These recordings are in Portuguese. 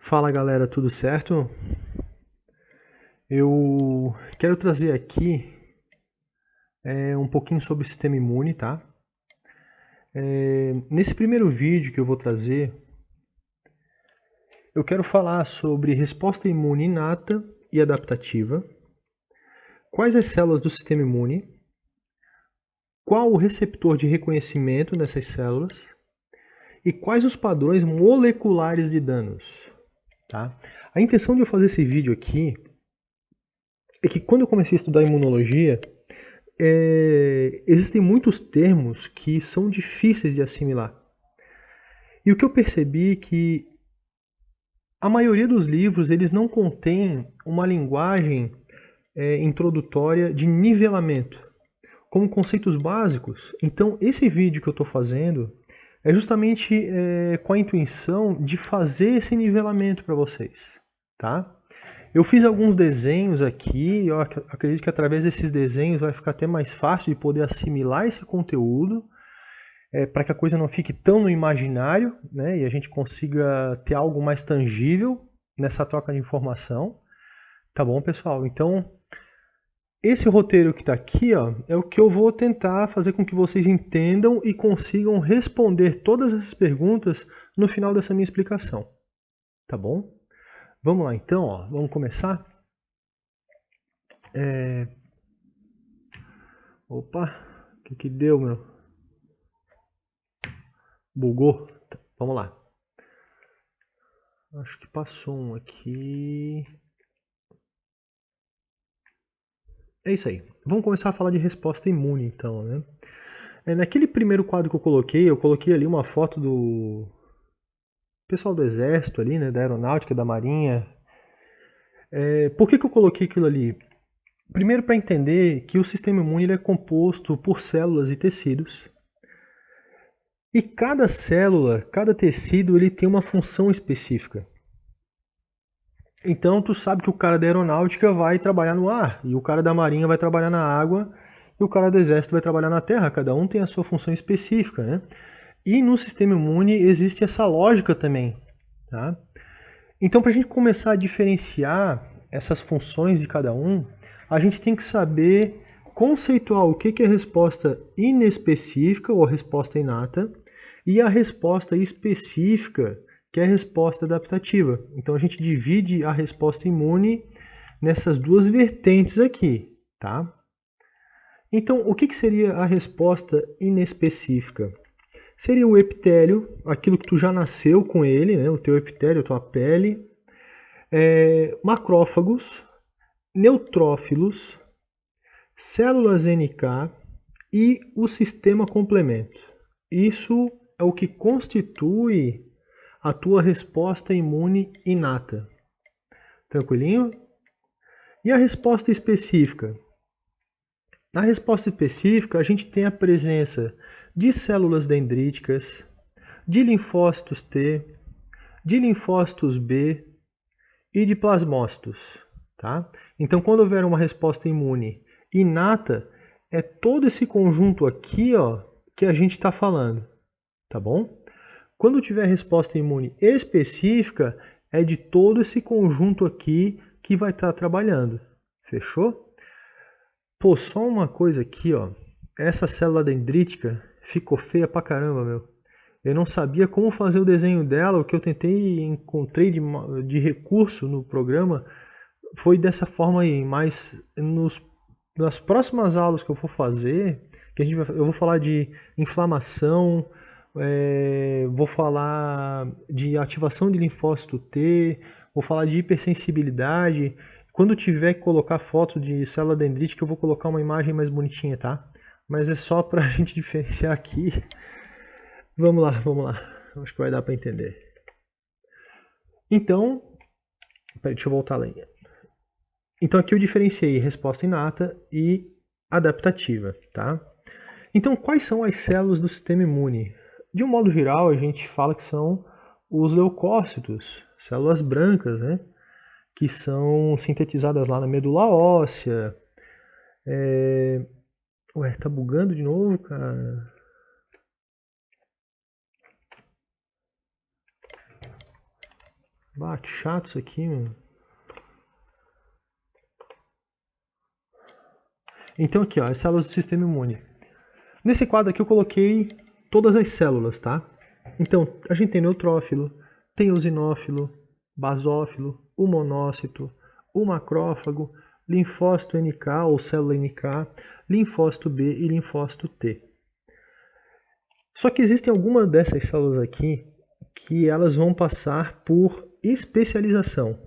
Fala galera, tudo certo? Eu quero trazer aqui um pouquinho sobre o sistema imune, tá? Nesse primeiro vídeo que eu vou trazer, eu quero falar sobre resposta imune inata e adaptativa, quais as células do sistema imune, qual o receptor de reconhecimento dessas células e quais os padrões moleculares de danos, tá? A intenção de eu fazer esse vídeo aqui é que quando eu comecei a estudar imunologia, existem muitos termos que são difíceis de assimilar. E o que eu percebi é que a maioria dos livros eles não contém uma linguagem introdutória de nivelamento, como conceitos básicos. Então, esse vídeo que eu estou fazendo é justamente com a intuição de fazer esse nivelamento para vocês, tá? Eu fiz alguns desenhos aqui, eu acredito que através desses desenhos vai ficar até mais fácil de poder assimilar esse conteúdo, para que a coisa não fique tão no imaginário, né, e a gente consiga ter algo mais tangível nessa troca de informação. Tá bom, pessoal? Então, esse roteiro que está aqui, ó, é o que eu vou tentar fazer com que vocês entendam e consigam responder todas essas perguntas no final dessa minha explicação. Tá bom? Vamos lá então, ó, vamos começar? Opa, o que deu, meu? Bugou? Tá, vamos lá. Acho que passou um aqui. É isso aí. Vamos começar a falar de resposta imune, então, né? Naquele primeiro quadro que eu coloquei ali uma foto do pessoal do Exército ali, né? Da Aeronáutica, da Marinha. Por que eu coloquei aquilo ali? Primeiro, para entender que o sistema imune ele é composto por células e tecidos. E cada célula, cada tecido, ele tem uma função específica. Então, tu sabe que o cara da aeronáutica vai trabalhar no ar, e o cara da marinha vai trabalhar na água, e o cara do exército vai trabalhar na terra. Cada um tem a sua função específica, né? E no sistema imune existe essa lógica também, tá? Então, para a gente começar a diferenciar essas funções de cada um, a gente tem que saber conceituar o que é resposta inespecífica ou resposta inata e a resposta específica, que é a resposta adaptativa. Então, a gente divide a resposta imune nessas duas vertentes aqui, tá? Então, o que seria a resposta inespecífica? Seria o epitélio, aquilo que tu já nasceu com ele, né? O teu epitélio, a tua pele, macrófagos, neutrófilos, células NK e o sistema complemento. Isso é o que constitui a tua resposta imune inata. Tranquilinho? E a resposta específica? Na resposta específica, a gente tem a presença de células dendríticas, de linfócitos T, de linfócitos B e de plasmócitos. Tá? Então, quando houver uma resposta imune inata, é todo esse conjunto aqui, ó, que a gente está falando. Tá bom? Quando tiver resposta imune específica, é de todo esse conjunto aqui que vai estar trabalhando. Fechou? Pô, só uma coisa aqui, ó. Essa célula dendrítica ficou feia pra caramba, meu. Eu não sabia como fazer o desenho dela, o que eu tentei encontrei de recurso no programa foi dessa forma aí, mas nas próximas aulas que eu for fazer, eu vou falar de inflamação, vou falar de ativação de linfócito T, vou falar de hipersensibilidade. Quando tiver que colocar foto de célula dendrítica, eu vou colocar uma imagem mais bonitinha, tá? Mas é só para a gente diferenciar aqui. Vamos lá, vamos lá. Acho que vai dar para entender. Então, deixa eu voltar lá. Então aqui eu diferenciei resposta inata e adaptativa, tá? Então quais são as células do sistema imune? De um modo geral, a gente fala que são os leucócitos, células brancas, né? Que são sintetizadas lá na medula óssea. Ué, tá bugando de novo, cara? Ah, que chato isso aqui, meu. Então aqui, ó, as células do sistema imune. Nesse quadro aqui eu coloquei todas as células, tá? Então, a gente tem neutrófilo, tem eosinófilo, basófilo, o monócito, o macrófago, linfócito NK ou célula NK, linfócito B e linfócito T. Só que existem algumas dessas células aqui que elas vão passar por especialização.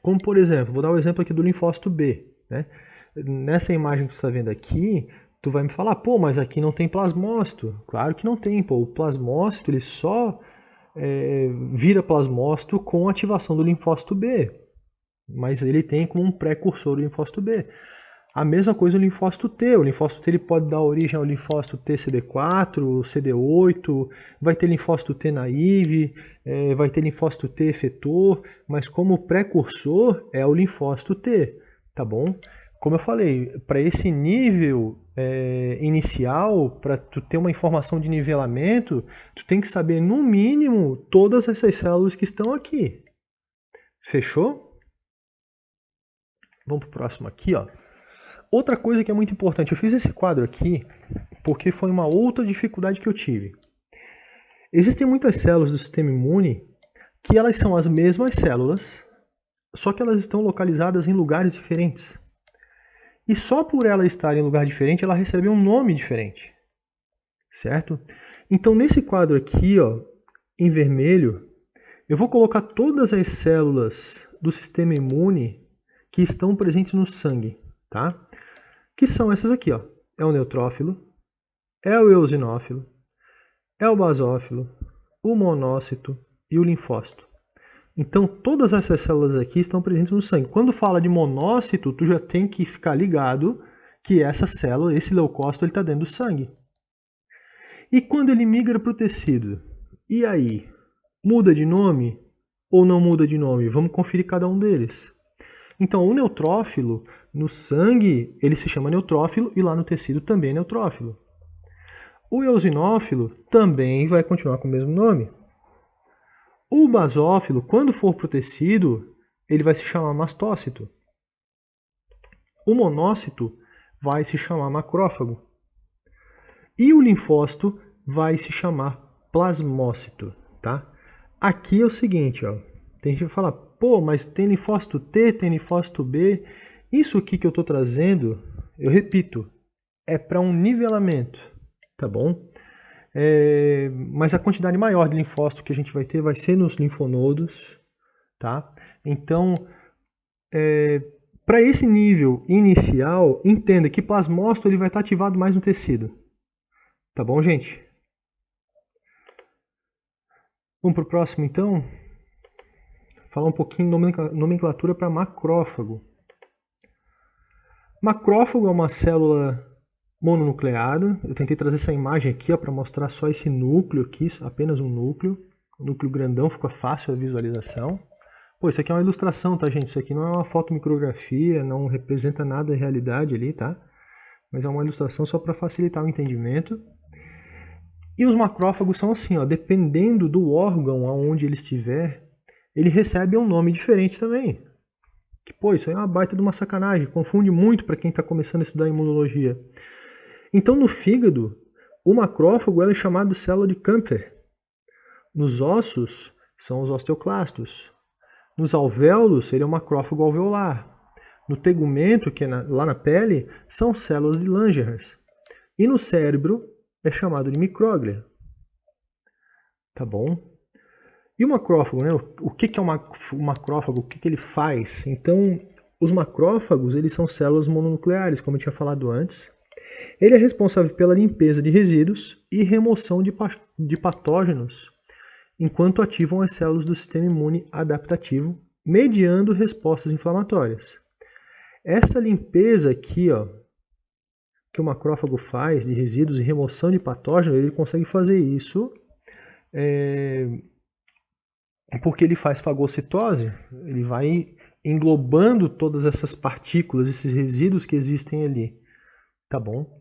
Como por exemplo, vou dar o exemplo aqui do linfócito B, né? Nessa imagem que você está vendo aqui, tu vai me falar, pô, mas aqui não tem plasmócito. Claro que não tem, pô. O plasmócito ele só vira plasmócito com ativação do linfócito B, mas ele tem como um precursor do linfócito B. A mesma coisa o linfócito T. O linfócito T ele pode dar origem ao linfócito T CD4, CD8, vai ter linfócito T naive, vai ter linfócito T efetor, mas como precursor é o linfócito T, tá bom? Como eu falei, para esse nível inicial, para tu ter uma informação de nivelamento, tu tem que saber no mínimo todas essas células que estão aqui. Fechou? Vamos para o próximo aqui, ó. Outra coisa que é muito importante, eu fiz esse quadro aqui porque foi uma outra dificuldade que eu tive. Existem muitas células do sistema imune que elas são as mesmas células, só que elas estão localizadas em lugares diferentes. E só por ela estar em lugar diferente, ela recebe um nome diferente. Certo? Então, nesse quadro aqui, ó, em vermelho, eu vou colocar todas as células do sistema imune que estão presentes no sangue, tá? Que são essas aqui, ó. É o neutrófilo, é o eosinófilo, é o basófilo, o monócito e o linfócito. Então, todas essas células aqui estão presentes no sangue. Quando fala de monócito, tu já tem que ficar ligado que essa célula, esse leucócito, ele está dentro do sangue. E quando ele migra para o tecido? E aí? Muda de nome ou não muda de nome? Vamos conferir cada um deles. Então, o neutrófilo, no sangue, ele se chama neutrófilo e lá no tecido também é neutrófilo. O eosinófilo também vai continuar com o mesmo nome. O basófilo, quando for para o tecido, ele vai se chamar mastócito. O monócito vai se chamar macrófago. E o linfócito vai se chamar plasmócito, tá? Aqui é o seguinte, ó. Tem gente que fala, pô, mas tem linfócito T, tem linfócito B. Isso aqui que eu estou trazendo, eu repito, é para um nivelamento, tá bom? Mas a quantidade maior de linfócito que a gente vai ter vai ser nos linfonodos, tá? Então, para esse nível inicial, entenda que plasmócito ele vai estar ativado mais no tecido, tá bom, gente? Vamos para o próximo, então? Falar um pouquinho de nomenclatura para macrófago. Macrófago é uma célula mononucleada. Eu tentei trazer essa imagem aqui para mostrar só esse núcleo aqui, apenas um núcleo. O núcleo grandão, fica fácil a visualização. Pô, isso aqui é uma ilustração, tá, gente? Isso aqui não é uma fotomicrografia, não representa nada da realidade ali, tá? Mas é uma ilustração só para facilitar o entendimento. E os macrófagos são assim, ó, dependendo do órgão aonde ele estiver, ele recebe um nome diferente também. Que, pô, isso aí é uma baita de uma sacanagem, confunde muito para quem está começando a estudar imunologia. Então, no fígado, o macrófago é chamado de célula de Kaempfer. Nos ossos, são os osteoclastos. Nos alvéolos, seria o macrófago alveolar. No tegumento, que é lá na pele, são células de Langerhans. E no cérebro, é chamado de micróglia. Tá bom? E o macrófago, né? O que é o macrófago? O que ele faz? Então, os macrófagos, eles são células mononucleares, como eu tinha falado antes. Ele é responsável pela limpeza de resíduos e remoção de patógenos, enquanto ativam as células do sistema imune adaptativo, mediando respostas inflamatórias. Essa limpeza aqui, ó, que o macrófago faz de resíduos e remoção de patógenos, ele consegue fazer isso porque ele faz fagocitose, ele vai englobando todas essas partículas, esses resíduos que existem ali, tá bom?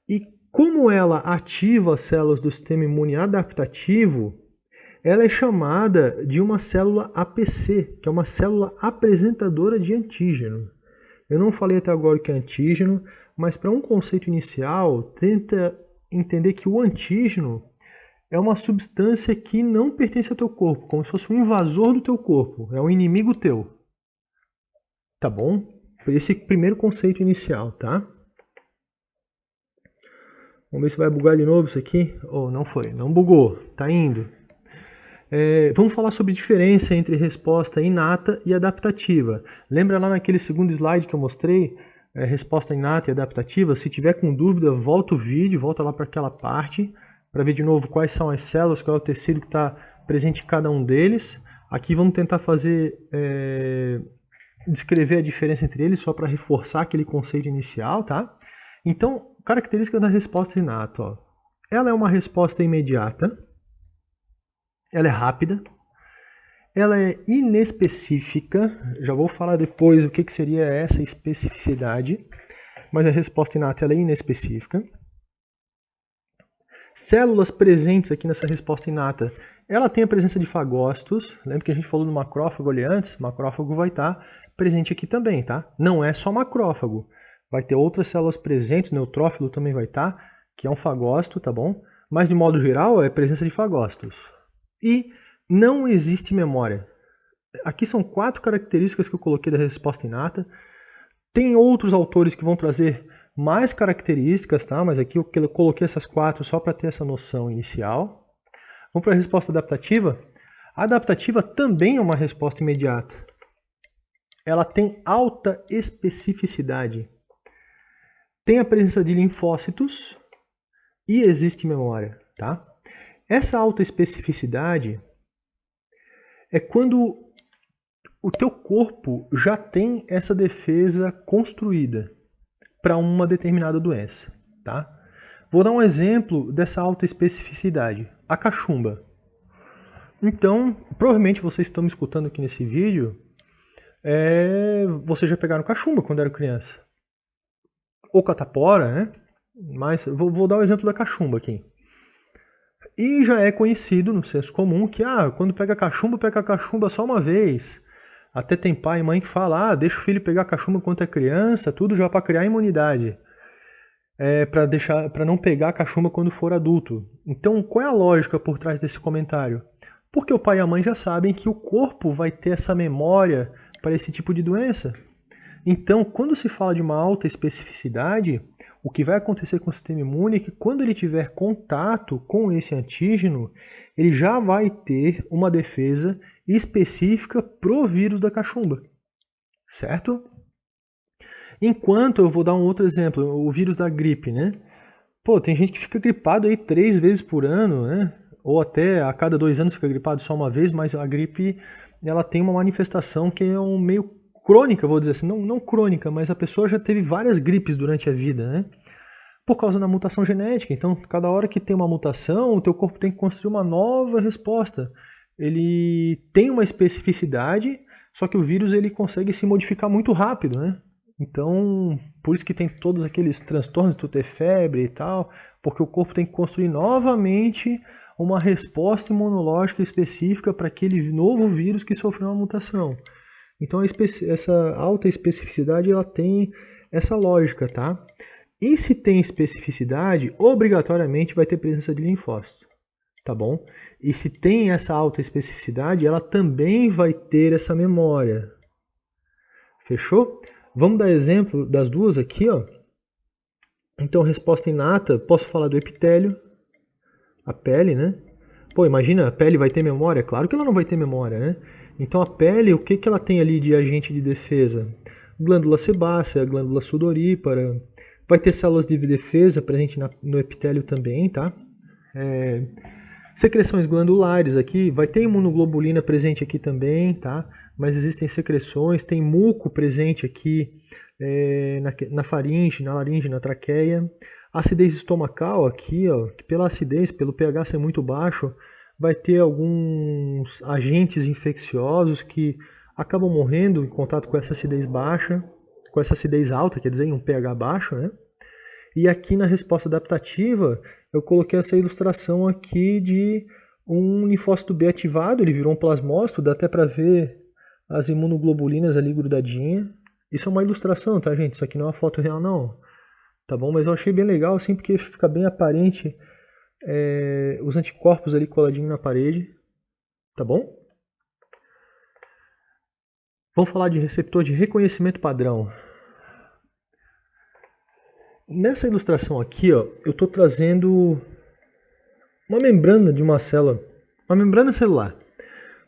E como ela ativa as células do sistema imune adaptativo, ela é chamada de uma célula APC, que é uma célula apresentadora de antígeno. Eu não falei até agora o que é antígeno, mas para um conceito inicial, tenta entender que o antígeno é uma substância que não pertence ao teu corpo, como se fosse um invasor do teu corpo, é um inimigo teu. Tá bom? Esse primeiro conceito inicial, tá? Vamos ver se vai bugar de novo isso aqui. Oh, não foi, não bugou, tá indo. Vamos falar sobre a diferença entre resposta inata e adaptativa. Lembra lá naquele segundo slide que eu mostrei? Resposta inata e adaptativa. Se tiver com dúvida, volta o vídeo, volta lá para aquela parte, para ver de novo quais são as células, qual é o tecido que está presente em cada um deles. Aqui vamos tentar fazer, descrever a diferença entre eles, só para reforçar aquele conceito inicial, tá? Então, característica da resposta inata. Ó. Ela é uma resposta imediata, ela é rápida, ela é inespecífica, já vou falar depois o que seria essa especificidade, mas a resposta inata ela é inespecífica. Células presentes aqui nessa resposta inata, ela tem a presença de fagócitos, lembra que a gente falou do macrófago ali antes? Macrófago vai estar presente aqui também, tá? Não é só macrófago, vai ter outras células presentes, neutrófilo também vai estar, que é um fagócito, tá bom? Mas de modo geral é presença de fagócitos. E não existe memória. Aqui são 4 características que eu coloquei da resposta inata. Tem outros autores que vão trazer mais características, tá? Mas aqui eu coloquei essas 4 só para ter essa noção inicial. Vamos para a resposta adaptativa. A adaptativa também é uma resposta imediata. Ela tem alta especificidade. Tem a presença de linfócitos e existe memória, tá? Essa alta especificidade é quando o teu corpo já tem essa defesa construída para uma determinada doença, tá? Vou dar um exemplo dessa alta especificidade, a cachumba. Então, provavelmente vocês estão me escutando aqui nesse vídeo, vocês já pegaram cachumba quando era criança. Ou catapora, né? Mas vou dar o exemplo da cachumba aqui. E já é conhecido no senso comum que quando pega cachumba só uma vez. Até tem pai e mãe que falam, deixa o filho pegar cachumba quando é criança, tudo já para criar imunidade. Para não pegar cachumba quando for adulto. Então, qual é a lógica por trás desse comentário? Porque o pai e a mãe já sabem que o corpo vai ter essa memória para esse tipo de doença. Então, quando se fala de uma alta especificidade, o que vai acontecer com o sistema imune é que quando ele tiver contato com esse antígeno, ele já vai ter uma defesa específica pro vírus da cachumba, certo? Enquanto, eu vou dar um outro exemplo, o vírus da gripe, né? Pô, tem gente que fica gripado aí 3 vezes por ano, né? Ou até a cada 2 anos fica gripado só uma vez, mas a gripe, ela tem uma manifestação que é meio crônica, vou dizer assim, não crônica, mas a pessoa já teve várias gripes durante a vida, né? Por causa da mutação genética. Então, cada hora que tem uma mutação, o teu corpo tem que construir uma nova resposta. Ele tem uma especificidade, só que o vírus ele consegue se modificar muito rápido, né? Então, por isso que tem todos aqueles transtornos de tu ter febre e tal, porque o corpo tem que construir novamente uma resposta imunológica específica para aquele novo vírus que sofreu uma mutação. Então, essa alta especificidade ela tem essa lógica, tá? E se tem especificidade, obrigatoriamente vai ter presença de linfócito, tá bom? E se tem essa alta especificidade, ela também vai ter essa memória. Fechou? Vamos dar exemplo das duas aqui, ó. Então, resposta inata, posso falar do epitélio, a pele, né? Pô, imagina, a pele vai ter memória? Claro que ela não vai ter memória, né? Então, a pele, o que ela tem ali de agente de defesa? Glândula sebácea, glândula sudorípara, vai ter células de defesa presente no epitélio também, tá? Secreções glandulares aqui, vai ter imunoglobulina presente aqui também, tá? Mas existem secreções, tem muco presente aqui na faringe, na laringe, na traqueia. Acidez estomacal aqui, ó, que pela acidez, pelo pH ser muito baixo, vai ter alguns agentes infecciosos que acabam morrendo em contato com essa acidez baixa, com essa acidez alta, quer dizer, em um pH baixo, né? E aqui na resposta adaptativa, eu coloquei essa ilustração aqui de um linfócito B ativado, ele virou um plasmócito, dá até para ver as imunoglobulinas ali grudadinhas. Isso é uma ilustração, tá, gente? Isso aqui não é uma foto real, não. Tá bom? Mas eu achei bem legal, assim, porque fica bem aparente os anticorpos ali coladinhos na parede. Tá bom? Vamos falar de receptor de reconhecimento padrão. Nessa ilustração aqui, ó, eu estou trazendo uma membrana de uma célula, uma membrana celular,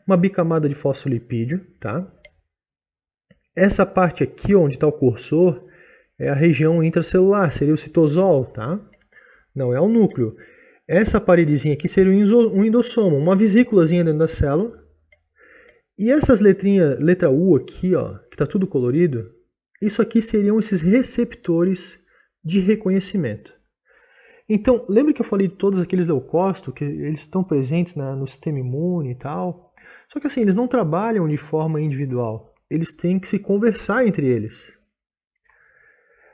uma bicamada de fosfolipídio, tá? Essa parte aqui, onde está o cursor, é a região intracelular, seria o citosol, tá? Não é o núcleo. Essa paredezinha aqui seria um endossomo, uma vesículazinha dentro da célula. E essas letrinhas, letra U aqui, ó, que está tudo colorido, isso aqui seriam esses receptores de reconhecimento. Então, lembra que eu falei de todos aqueles leucócitos, que eles estão presentes no sistema imune e tal? Só que assim, eles não trabalham de forma individual. Eles têm que se conversar entre eles.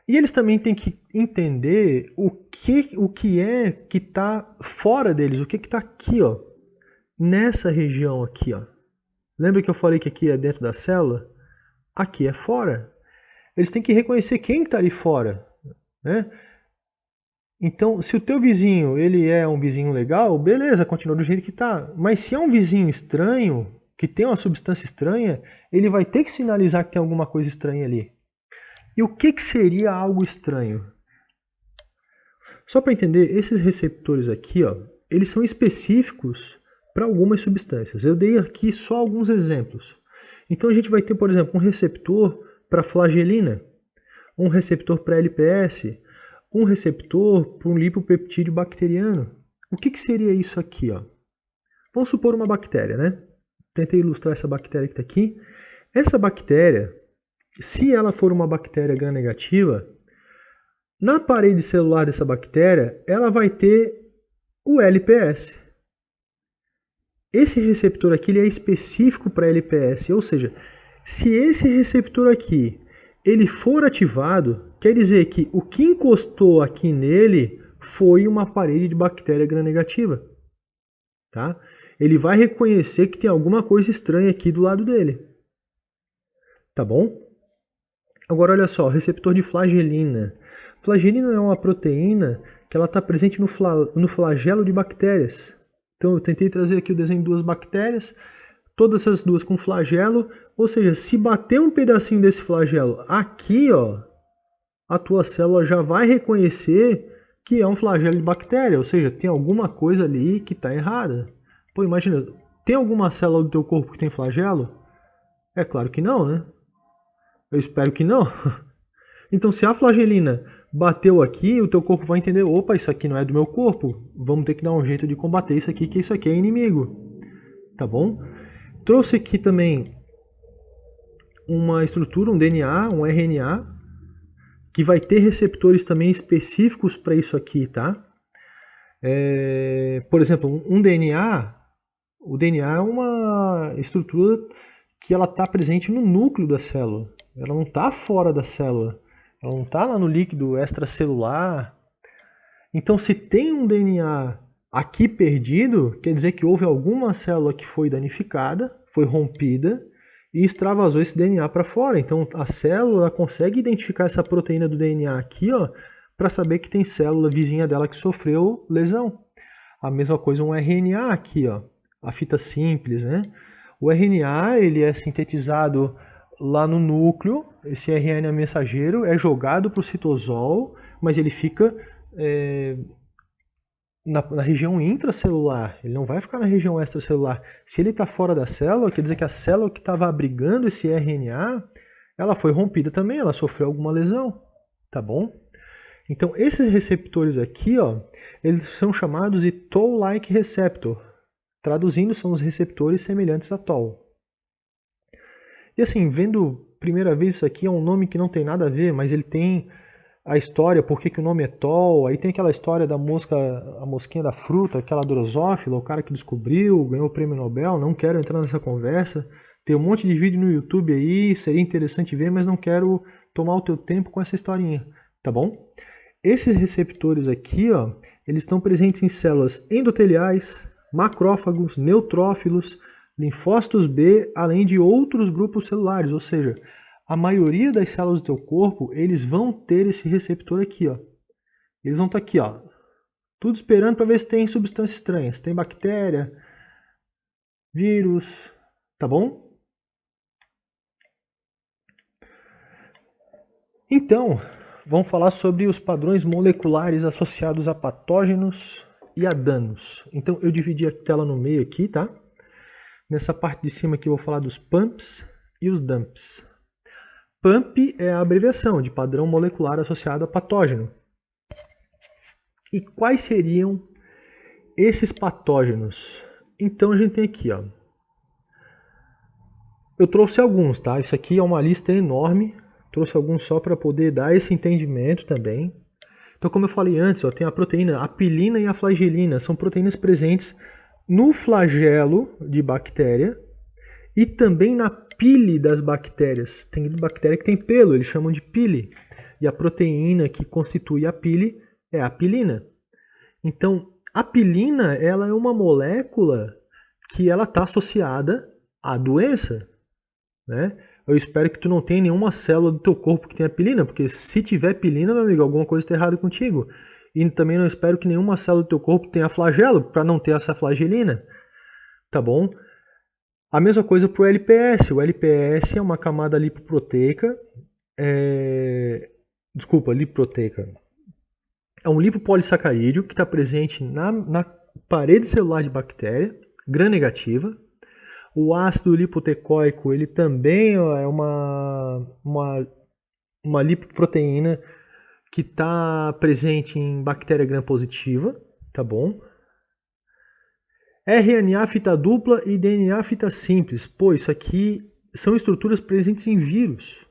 E eles também têm que entender o que é que está fora deles, o que está aqui, ó, nessa região aqui, ó. Lembra que eu falei que aqui é dentro da célula? Aqui é fora. Eles têm que reconhecer quem está ali fora, né? Então, se o teu vizinho ele é um vizinho legal, beleza, continua do jeito que está. Mas se é um vizinho estranho, que tem uma substância estranha, ele vai ter que sinalizar que tem alguma coisa estranha ali. E o que seria algo estranho? Só para entender, esses receptores aqui, ó, eles são específicos para algumas substâncias. Eu dei aqui só alguns exemplos. Então a gente vai ter, por exemplo, um receptor para flagelina, um receptor para LPS, um receptor para um lipopeptídeo bacteriano. O que seria isso aqui, ó? Vamos supor uma bactéria, né? Tentei ilustrar essa bactéria que está aqui. Essa bactéria, se ela for uma bactéria gram-negativa, na parede celular dessa bactéria, ela vai ter o LPS. Esse receptor aqui ele é específico para LPS, ou seja, se esse receptor aqui ele for ativado, quer dizer que o que encostou aqui nele foi uma parede de bactéria gram-negativa. Tá? Ele vai reconhecer que tem alguma coisa estranha aqui do lado dele. Tá bom? Agora olha só, receptor de flagelina. Flagelina é uma proteína que ela está presente no flagelo de bactérias. Então eu tentei trazer aqui o desenho de duas bactérias, todas essas duas com flagelo, ou seja, se bater um pedacinho desse flagelo aqui, ó, a tua célula já vai reconhecer que é um flagelo de bactéria, ou seja, tem alguma coisa ali que está errada. Pô, imagina, tem alguma célula do teu corpo que tem flagelo? É claro que não, né? Eu espero que não. Então, se a flagelina bateu aqui, o teu corpo vai entender, opa, isso aqui não é do meu corpo, vamos ter que dar um jeito de combater isso aqui, que isso aqui é inimigo. Tá bom? Trouxe aqui também uma estrutura, um DNA, um RNA, que vai ter receptores também específicos para isso aqui, tá? Por exemplo, um DNA, o DNA é uma estrutura que ela está presente no núcleo da célula. Ela não está fora da célula. Ela não está lá no líquido extracelular. Então, se tem um DNA aqui perdido, quer dizer que houve alguma célula que foi danificada, foi rompida e extravasou esse DNA para fora. Então, a célula consegue identificar essa proteína do DNA aqui, ó, para saber que tem célula vizinha dela que sofreu lesão. A mesma coisa um RNA aqui, ó, a fita simples, né? O RNA ele é sintetizado lá no núcleo, esse RNA mensageiro é jogado para o citosol, mas ele fica na região intracelular, ele não vai ficar na região extracelular. Se ele está fora da célula, quer dizer que a célula que estava abrigando esse RNA, ela foi rompida também, ela sofreu alguma lesão, tá bom? Então esses receptores aqui, ó, eles são chamados de Toll-like receptor. Traduzindo, são os receptores semelhantes a Toll. E assim, vendo primeira vez isso aqui, é um nome que não tem nada a ver, mas ele tem a história, por que o nome é Toll, aí tem aquela história da mosca, a mosquinha da fruta, aquela drosófila, o cara que descobriu, ganhou o prêmio Nobel, não quero entrar nessa conversa, tem um monte de vídeo no YouTube aí, seria interessante ver, mas não quero tomar o teu tempo com essa historinha, tá bom? Esses receptores aqui, ó, eles estão presentes em células endoteliais, macrófagos, neutrófilos, linfócitos B, além de outros grupos celulares, ou seja, a maioria das células do teu corpo, eles vão ter esse receptor aqui, ó. Eles vão estar aqui, ó, tudo esperando para ver se tem substância estranha, se tem bactéria, vírus, tá bom? Então, vamos falar sobre os padrões moleculares associados a patógenos e a danos. Então, eu dividi a tela no meio aqui, tá? Nessa parte de cima aqui eu vou falar dos PAMPs e os DUMPs. PAMP é a abreviação de padrão molecular associado a patógeno. E quais seriam esses patógenos? Então, a gente tem aqui, ó. Eu trouxe alguns, tá? Isso aqui é uma lista enorme. Trouxe alguns só para poder dar esse entendimento também. Então, como eu falei antes, ó, tem a proteína, a pilina e a flagelina. São proteínas presentes no flagelo de bactéria e também na pile das bactérias. Tem bactéria que tem pelo, eles chamam de pile. E a proteína que constitui a pile é a pilina. Então, a pilina ela é uma molécula que ela está associada à doença, né? Eu espero que tu não tenha nenhuma célula do teu corpo que tenha pilina, porque se tiver pilina, meu amigo, alguma coisa está errada contigo. E também não espero que nenhuma célula do teu corpo tenha flagelo, para não ter essa flagelina, tá bom? A mesma coisa para o LPS. O LPS é uma camada lipoproteica, lipoproteica. É um lipopolissacarídeo que está presente na parede celular de bactéria, gram-negativa. O ácido lipoteicoico, ele também é uma lipoproteína que está presente em bactéria gram-positiva, tá bom? RNA fita dupla e DNA fita simples. Pô, isso aqui são estruturas presentes em vírus.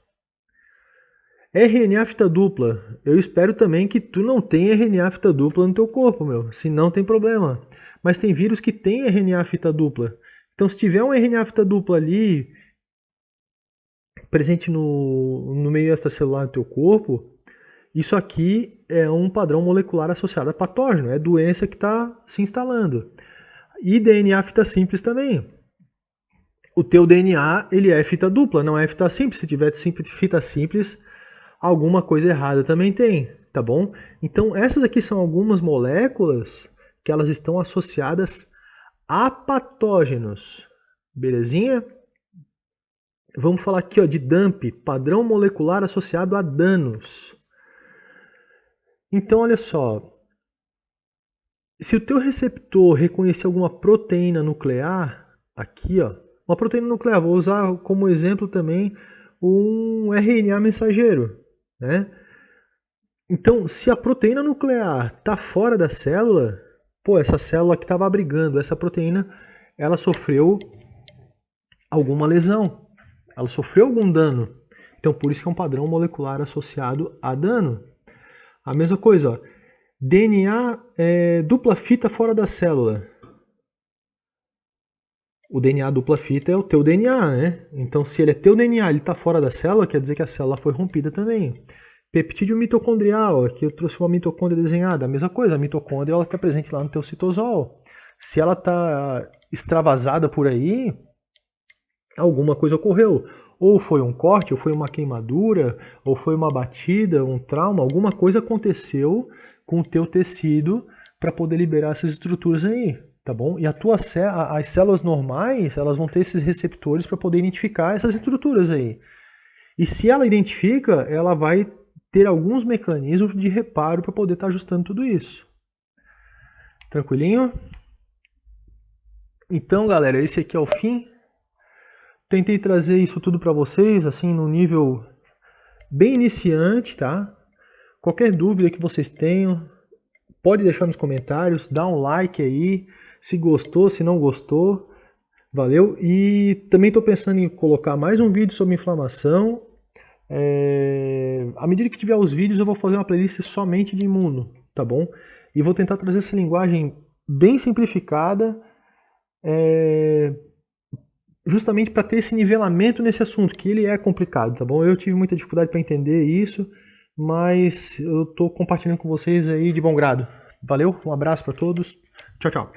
RNA fita dupla. Eu espero também que tu não tenha RNA fita dupla no teu corpo, meu. Se não, tem problema. Mas tem vírus que tem RNA fita dupla. Então, se tiver um RNA fita dupla ali presente no meio extracelular do teu corpo, isso aqui é um padrão molecular associado a patógeno, é doença que está se instalando. E DNA fita simples também. O teu DNA ele é fita dupla, não é fita simples. Se tiver fita simples, alguma coisa errada também tem, tá bom? Então, essas aqui são algumas moléculas que elas estão associadas a patógenos, belezinha? Vamos falar aqui, ó, de DUMP, padrão molecular associado a danos. Então, olha só, se o teu receptor reconhecer alguma proteína nuclear, aqui, ó, uma proteína nuclear, vou usar como exemplo também um RNA mensageiro, né? Então, se a proteína nuclear está fora da célula, pô, essa célula que estava abrigando essa proteína, ela sofreu alguma lesão, ela sofreu algum dano. Então, por isso que é um padrão molecular associado a dano. A mesma coisa, ó, DNA dupla fita fora da célula. O DNA dupla fita é o teu DNA, né? Então, se ele é teu DNA, ele está fora da célula, quer dizer que a célula foi rompida também. Peptídeo mitocondrial, aqui eu trouxe uma mitocôndria desenhada. A mesma coisa, a mitocôndria está presente lá no teu citosol. Se ela está extravasada por aí, alguma coisa ocorreu. Ou foi um corte, ou foi uma queimadura, ou foi uma batida, um trauma, alguma coisa aconteceu com o teu tecido para poder liberar essas estruturas aí, tá bom? E as células normais, elas vão ter esses receptores para poder identificar essas estruturas aí. E se ela identifica, ela vai ter alguns mecanismos de reparo para poder estar ajustando tudo isso. Tranquilinho? Então, galera, esse aqui é o fim. Tentei trazer isso tudo para vocês, assim, no nível bem iniciante, tá? Qualquer dúvida que vocês tenham, pode deixar nos comentários, dá um like aí, se gostou, se não gostou, valeu? E também estou pensando em colocar mais um vídeo sobre inflamação. À medida que tiver os vídeos, eu vou fazer uma playlist somente de imuno, tá bom? E vou tentar trazer essa linguagem bem simplificada, justamente para ter esse nivelamento nesse assunto, que ele é complicado, tá bom? Eu tive muita dificuldade para entender isso, mas eu estou compartilhando com vocês aí de bom grado. Valeu, um abraço para todos, tchau, tchau.